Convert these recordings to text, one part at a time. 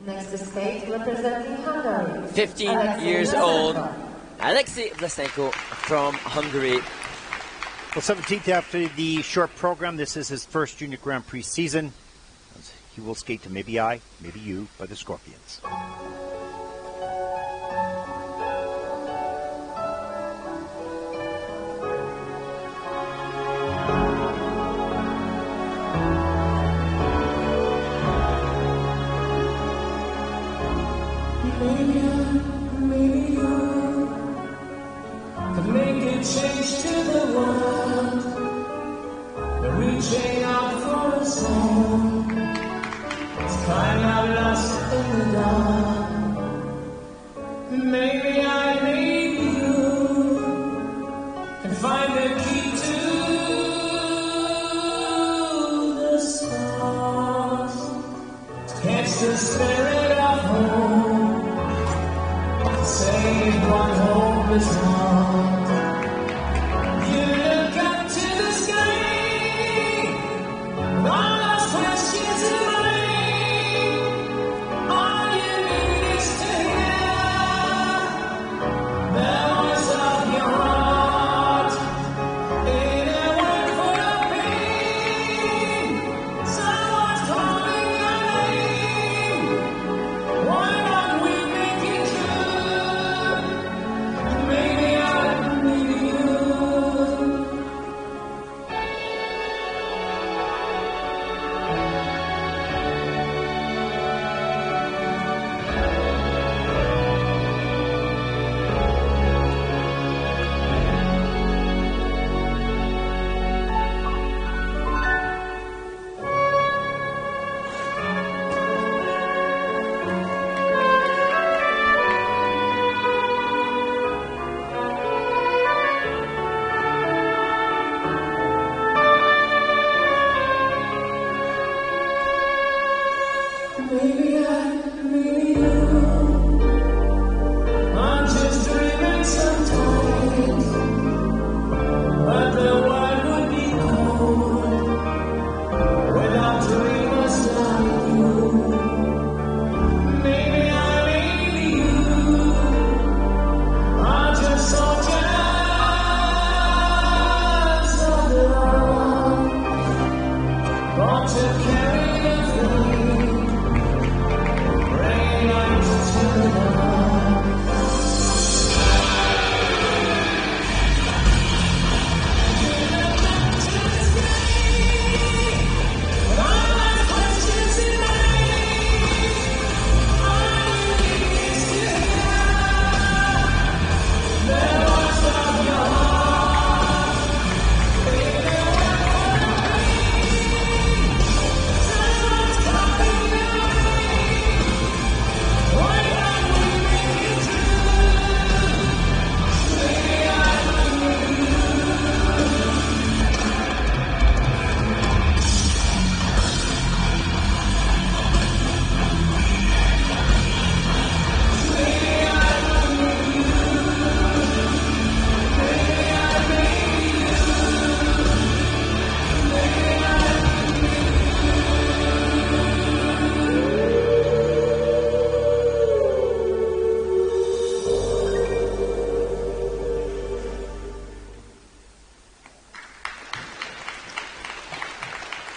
Next to skate, representing Hungary. 15 years old, Aleksei VLASENKO from Hungary. Well, 17th after the short program, this is his first Junior Grand Prix season. He will skate to Maybe I, Maybe You by the Scorpions. Change to the world, we're reaching out for a song. It's kind of lost in the dark. Maybe I, maybe you can find the key to the stars, to catch the spirit of hope, save what hope is lost.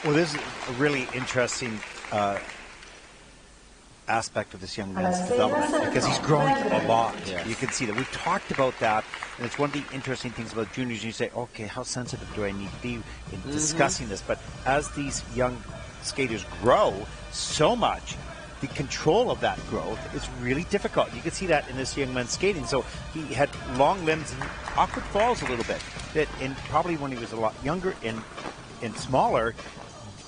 Well, this is a really interesting aspect of this young man's development because he's growing a lot. Yes. You can see that. We've talked about that, and it's one of the interesting things about juniors. You say, okay, how sensitive do I need to be in discussing this? But as these young skaters grow so much, the control of that growth is really difficult. You can see that in this young man's skating. So he had long limbs and awkward falls a little bit. That in probably when he was a lot younger and smaller,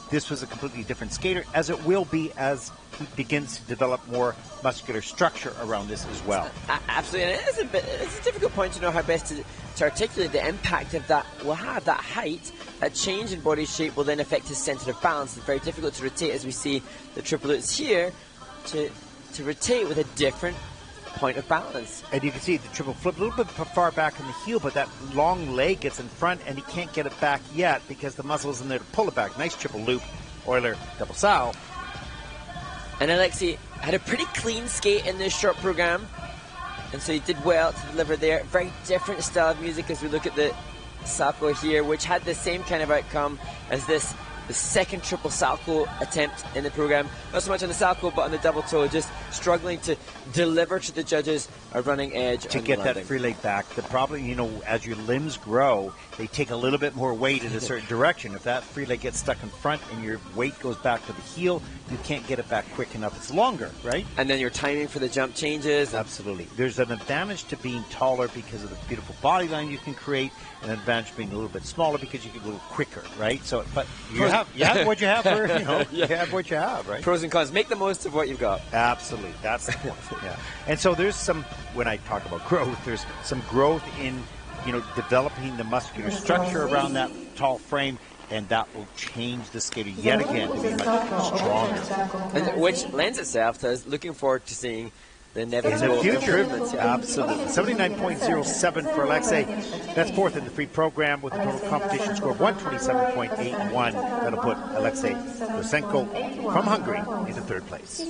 this was a completely different skater, as it will be as he begins to develop more muscular structure around this as well. Absolutely, and it's a difficult point to know how best to articulate the impact of that will have. That height, that change in body shape will then affect his centre of balance. It's very difficult to rotate, as we see the triple lutz here, to rotate with a different point of balance. And you can see the triple flip a little bit far back in the heel, but that long leg gets in front and he can't get it back yet because the muscle is in there to pull it back. Nice triple loop, Euler double sow. And Aleksei had a pretty clean skate in this short program, and so he did well to deliver there. Very different style of music as we look at the salto here, which had the same kind of outcome as this, the second triple salto attempt in the program. Not so much on the salto, but on the double toe, just struggling to deliver to the judges a running edge to get that free leg back. The problem, you know, as your limbs grow, they take a little bit more weight in a certain direction. If that free leg gets stuck in front and your weight goes back to the heel, you can't get it back quick enough. It's longer, right? And then your timing for the jump changes. Absolutely. There's an advantage to being taller because of the beautiful body line you can create, and an advantage to being a little bit smaller because you can go quicker, right? So, but you have what you have, for, you know, you have what you have, right? Pros and cons. Make the most of what you've got. Absolutely. That's the point. Yeah. And so there's some, when I talk about growth, there's some growth in, you know, developing the muscular structure around that tall frame, and that will change the skater yet again to be much stronger. And which lends itself to us looking forward to seeing the inevitable improvements. Yeah. Absolutely. 79.07 for Aleksei. That's fourth in the free program with a total competition score of 127.81. That'll put Aleksei VLASENKO from Hungary into third place.